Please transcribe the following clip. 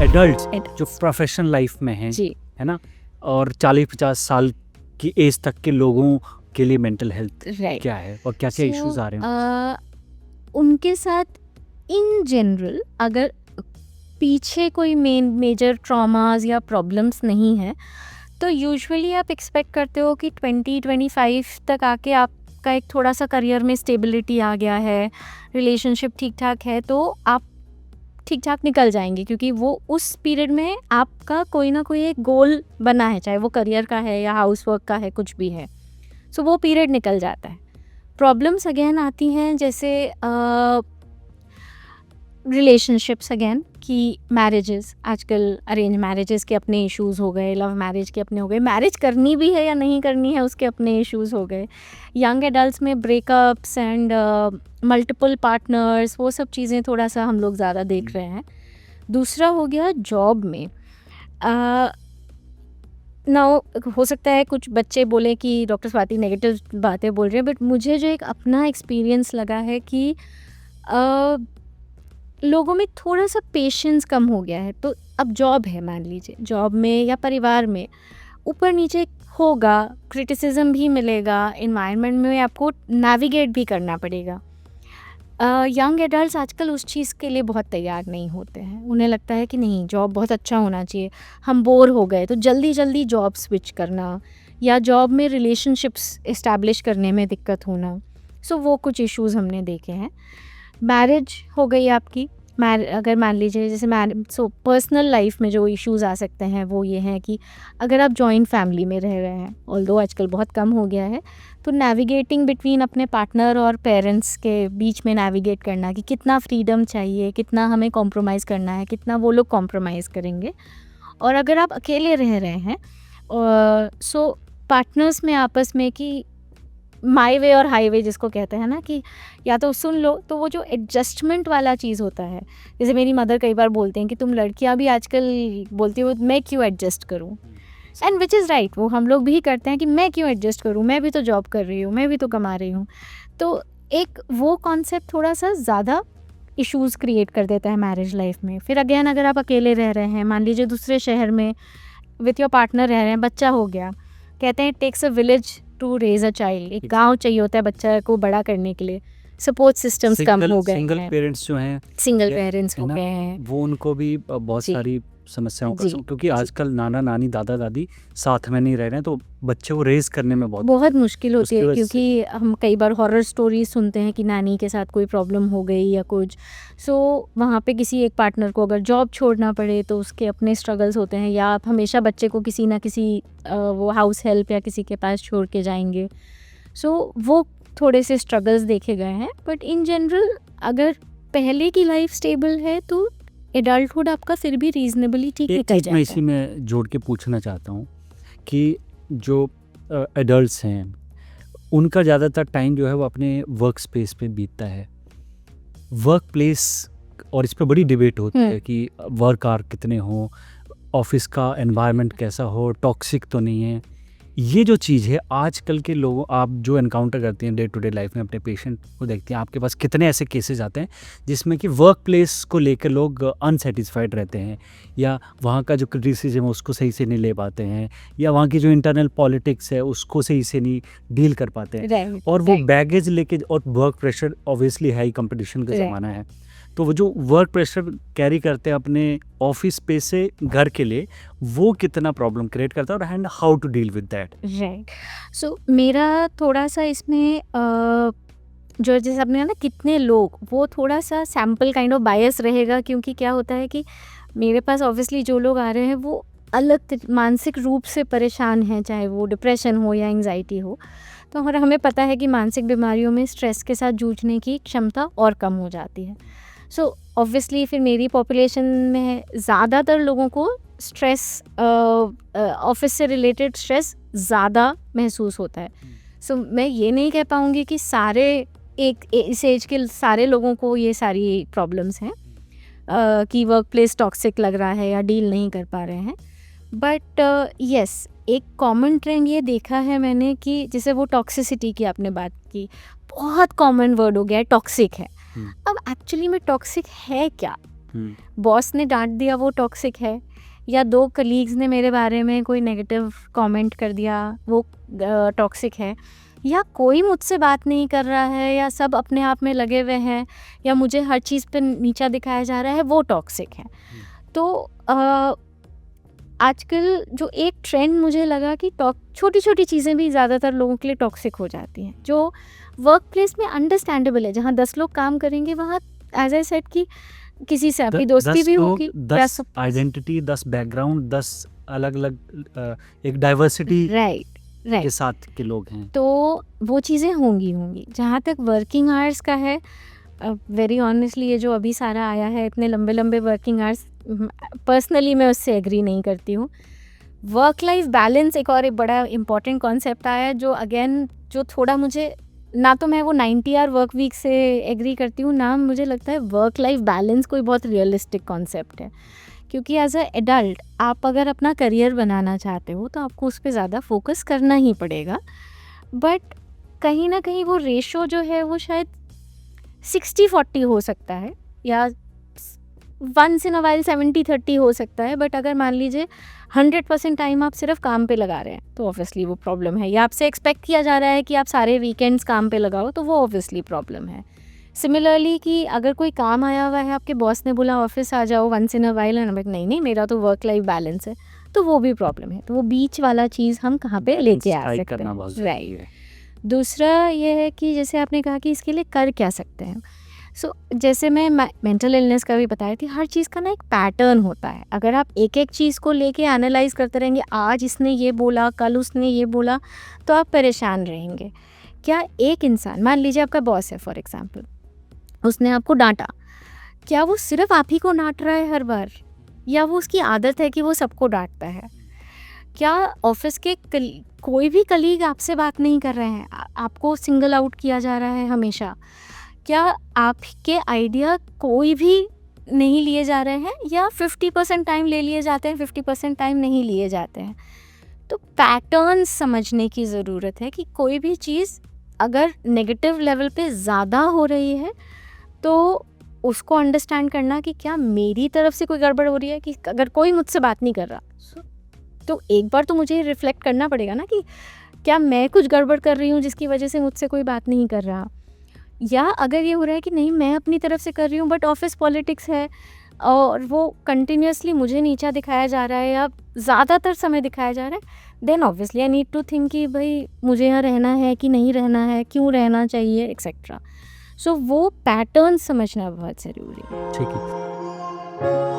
Adults Adults. जो professional life में हैं, जी है ना, और 40-50 साल की एज तक के लोगों के लिए मेंटल हेल्थ राइट क्या है और क्या क्या इश्यूज आ रहे हैं? उनके साथ इन जनरल अगर पीछे कोई मेजर ट्रॉमास या प्रॉब्लम्स नहीं है तो यूजुअली आप एक्सपेक्ट करते हो कि 20-25 तक आके आपका एक थोड़ा सा करियर में स्टेबिलिटी आ गया है, रिलेशनशिप ठीक ठाक है, तो आप ठीक ठाक निकल जाएंगे, क्योंकि वो उस पीरियड में आपका कोई ना कोई एक गोल बना है, चाहे वो करियर का है या हाउस वर्क का है, कुछ भी है। सो वो पीरियड निकल जाता है। प्रॉब्लम्स अगेन आती हैं, जैसे रिलेशनशिप्स अगेन, कि मैरिजेस, आजकल अरेंज मैरिजेस के अपने इश्यूज हो गए, लव मैरिज के अपने हो गए, मैरिज करनी भी है या नहीं करनी है उसके अपने इश्यूज हो गए, यंग एडल्ट्स में ब्रेकअप्स एंड मल्टीपल पार्टनर्स, वो सब चीज़ें थोड़ा सा हम लोग ज़्यादा देख रहे हैं। दूसरा हो गया जॉब में। नाउ हो सकता है कुछ बच्चे बोले कि डॉक्टर स्वाति नेगेटिव बातें बोल रहे हैं, बट मुझे जो एक अपना एक्सपीरियंस लगा है कि लोगों में थोड़ा सा पेशेंस कम हो गया है। तो अब जॉब है, मान लीजिए जॉब में या परिवार में ऊपर नीचे होगा, क्रिटिसिज्म भी मिलेगा, इन्वायरमेंट में आपको नेविगेट भी करना पड़ेगा। यंग एडल्ट्स आजकल उस चीज़ के लिए बहुत तैयार नहीं होते हैं। उन्हें लगता है कि नहीं, जॉब बहुत अच्छा होना चाहिए, हम बोर हो गए तो जल्दी जल्दी जॉब स्विच करना, या जॉब में रिलेशनशिप्स इस्टेब्लिश करने में दिक्कत होना। सो वो कुछ इश्यूज़ हमने देखे हैं। मैरिज हो गई आपकी, अगर मान लीजिए जैसे पर्सनल लाइफ में जो इश्यूज आ सकते हैं वो ये हैं कि अगर आप जॉइंट फैमिली में रह रहे हैं, ऑल्दो आजकल बहुत कम हो गया है, तो नेविगेटिंग बिटवीन अपने पार्टनर और पेरेंट्स के बीच में नेविगेट करना कि कितना फ्रीडम चाहिए, कितना हमें कॉम्प्रोमाइज़ करना है, कितना वो लोग कॉम्प्रोमाइज़ करेंगे। और अगर आप अकेले रह रहे हैं, सो पार्टनर्स में आपस में कि माई वे और हाईवे जिसको कहते हैं ना, कि या तो सुन लो, तो वो जो एडजस्टमेंट वाला चीज़ होता है, जैसे मेरी मदर कई बार बोलते हैं कि तुम लड़कियां भी आजकल बोलती हो मैं क्यों एडजस्ट करूं, एंड विच इज़ राइट, वो हम लोग भी करते हैं कि मैं क्यों एडजस्ट करूं, मैं भी तो जॉब कर रही हूँ, मैं भी तो कमा रही हूँ। तो एक वो कॉन्सेप्ट थोड़ा सा ज़्यादा इश्यूज़ क्रिएट कर देता है मैरिज लाइफ में। फिर अगेन अगर आप अकेले रह रहे हैं, मान लीजिए दूसरे शहर में विथ योर पार्टनर रह रहे हैं, बच्चा हो गया, कहते हैं takes a village to raise a child, एक गांव चाहिए होता है बच्चा को बड़ा करने के लिए। सपोर्ट सिस्टम्स कम हो गए सिंगल हैं, पेरेंट्स जो हैं, सिंगल या- पेरेंट्स है हो ना, गए हैं। वो उनको भी बहुत जी सारी समस्याओं का जी क्योंकि जी, आजकल नाना नानी दादा दादी साथ में नहीं रह रहे हैं, तो बच्चे को रेज करने में बहुत बहुत मुश्किल होती उसकी है, वजह से क्योंकि हम कई बार हॉरर स्टोरीज सुनते हैं कि नानी के साथ कोई प्रॉब्लम हो गई या कुछ। सो वहाँ पे किसी एक पार्टनर को अगर जॉब छोड़ना पड़े तो उसके अपने स्ट्रगल्स होते हैं, या आप हमेशा बच्चे को किसी ना किसी वो हाउस हेल्प या किसी के पास छोड़ के जाएंगे। सो वो थोड़े से स्ट्रगल्स देखे गए हैं, बट इन जनरल अगर पहले की लाइफ स्टेबल है तो एडल्टहुड आपका फिर भी रीजनेबली ठीक एक निकल चीज़ मैं जाता इसी है। में जोड़ के पूछना चाहता हूँ कि जो एडल्ट्स हैं उनका ज़्यादातर टाइम जो है वो अपने वर्क स्पेस पे बीतता है, वर्क प्लेस, और इस पे बड़ी डिबेट होती है कि वर्क आवर कितने हो, ऑफिस का एनवायरनमेंट कैसा हो, टॉक्सिक तो नहीं है। ये जो चीज़ है आजकल के लोगों, आप जो एनकाउंटर करते हैं डे टू डे लाइफ में अपने पेशेंट को देखते हैं, आपके पास कितने ऐसे केसेस आते हैं जिसमें कि वर्क प्लेस को लेकर लोग अनसेटिस्फाइड रहते हैं, या वहाँ का जो क्रिटिसिज्म है उसको सही से नहीं ले पाते हैं, या वहाँ की जो इंटरनल पॉलिटिक्स है उसको सही से नहीं डील कर पाते हैं, राइट और वो राइट बैगेज लेके, और work pressure obviously high competition का राइट। ज़माना है, तो वो जो वर्क प्रेशर कैरी करते हैं अपने ऑफिस पे से घर के लिए, वो कितना प्रॉब्लम क्रिएट करता है, और and how to deal with that? Right. So मेरा थोड़ा सा इसमें जो जैसे आपने ना कितने लोग, वो थोड़ा सा सैम्पल काइंड ऑफ बायस रहेगा, क्योंकि क्या होता है कि मेरे पास ऑब्वियसली जो लोग आ रहे हैं वो अलग मानसिक रूप से परेशान हैं, चाहे वो डिप्रेशन हो या एंजाइटी हो। तो हमें पता है कि मानसिक बीमारियों में स्ट्रेस के साथ जूझने की क्षमता और कम हो जाती है। सो ऑब्वियसली फिर मेरी पॉपुलेशन में ज़्यादातर लोगों को स्ट्रेस, ऑफिस से रिलेटेड स्ट्रेस ज़्यादा महसूस होता है। सो मैं ये नहीं कह पाऊँगी कि सारे इस एज के सारे लोगों को ये सारी प्रॉब्लम्स हैं, कि वर्क प्लेस टॉक्सिक लग रहा है या डील नहीं कर पा रहे हैं, बट यस एक कॉमन ट्रेंड ये देखा है मैंने कि जैसे वो टॉक्सिसिटी की आपने बात की, बहुत कॉमन वर्ड हो गया है टॉक्सिक है। अब एक्चुअली में टॉक्सिक है क्या? बॉस ने डांट दिया वो टॉक्सिक है, या 2 कलीग्स ने मेरे बारे में कोई नेगेटिव कमेंट कर दिया वो टॉक्सिक है, या कोई मुझसे बात नहीं कर रहा है, या सब अपने आप में लगे हुए हैं, या मुझे हर चीज़ पे नीचा दिखाया जा रहा है, वो टॉक्सिक है। तो आजकल जो एक ट्रेंड मुझे लगा कि छोटी छोटी चीज़ें भी ज़्यादातर लोगों के लिए टॉक्सिक हो जाती हैं, जो वर्क प्लेस में अंडरस्टैंडेबल है। जहाँ 10 लोग काम करेंगे वहाँ एज आई सेड कि किसी से आपकी दोस्ती भी होगी, 10 आइडेंटिटी, 10 बैकग्राउंड, 10 अलग अलग एक डाइवर्सिटी राइट के साथ के लोग हैं, तो वो चीज़ें होंगी। जहाँ तक वर्किंग आवर्स का है, वेरी ऑनेस्टली ये जो अभी सारा आया है इतने लंबे लंबे वर्किंग आवर्स, पर्सनली मैं उससे एग्री नहीं करती हूँ। वर्क लाइफ बैलेंस एक और एक बड़ा इम्पॉर्टेंट कॉन्सेप्ट आया है, जो अगेन जो थोड़ा मुझे, ना तो मैं वो 90 आवर वर्क वीक से एग्री करती हूँ, ना मुझे लगता है वर्क लाइफ बैलेंस कोई बहुत रियलिस्टिक कॉन्सेप्ट है। क्योंकि एज अ एडल्ट आप अगर अपना करियर बनाना चाहते हो तो आपको उस पर ज़्यादा फोकस करना ही पड़ेगा, बट कहीं ना कहीं वो रेशो जो है वो शायद 60-40 हो सकता है, या वंस इन अ वाइल 70-30 हो सकता है। बट अगर मान लीजिए 100% टाइम आप सिर्फ काम पे लगा रहे हैं तो ऑब्वियसली वो प्रॉब्लम है, या आपसे एक्सपेक्ट किया जा रहा है कि आप सारे वीकेंड्स काम पे लगाओ तो वो ऑब्वियसली प्रॉब्लम है। सिमिलरली कि अगर कोई काम आया हुआ है, आपके बॉस ने बोला ऑफिस आ जाओ once in a while, and नहीं मेरा तो वर्क लाइफ बैलेंस है, तो वो भी प्रॉब्लम है। तो वो बीच वाला चीज़ हम कहाँ पे लेके आ सकते हैं, राइट। दूसरा ये है कि जैसे आपने कहा कि इसके लिए कर क्या सकते हैं, जैसे मैं मेंटल इलनेस का भी बताई थी, हर चीज़ का ना एक पैटर्न होता है। अगर आप एक एक चीज़ को लेके एनालाइज करते रहेंगे, आज इसने ये बोला कल उसने ये बोला, तो आप परेशान रहेंगे। क्या एक इंसान, मान लीजिए आपका बॉस है फॉर एग्जांपल, उसने आपको डांटा, क्या वो सिर्फ आप ही को डांट रहा है हर बार, या वो उसकी आदत है कि वो सबको डांटता है? क्या ऑफिस के कोई भी कलीग आपसे बात नहीं कर रहे हैं, आपको सिंगल आउट किया जा रहा है हमेशा? क्या आपके आइडिया कोई भी नहीं लिए जा रहे हैं, या 50% टाइम ले लिए जाते हैं, 50% टाइम नहीं लिए जाते हैं? तो पैटर्न्स समझने की ज़रूरत है कि कोई भी चीज़ अगर नेगेटिव लेवल पे ज़्यादा हो रही है तो उसको अंडरस्टैंड करना कि क्या मेरी तरफ से कोई गड़बड़ हो रही है, कि अगर कोई मुझसे बात नहीं कर रहा तो एक बार तो मुझे रिफ्लेक्ट करना पड़ेगा ना कि क्या मैं कुछ गड़बड़ कर रही हूँ जिसकी वजह से मुझसे कोई बात नहीं कर रहा। या अगर ये हो रहा है कि नहीं मैं अपनी तरफ से कर रही हूँ बट ऑफिस पॉलिटिक्स है और वो कंटिन्यूसली मुझे नीचा दिखाया जा रहा है या ज़्यादातर समय दिखाया जा रहा है, then obviously I need to think कि भाई मुझे यहाँ रहना है कि नहीं रहना है, क्यों रहना चाहिए, एक्सेट्रा। सो वो पैटर्न समझना बहुत ज़रूरी है। ठीक है।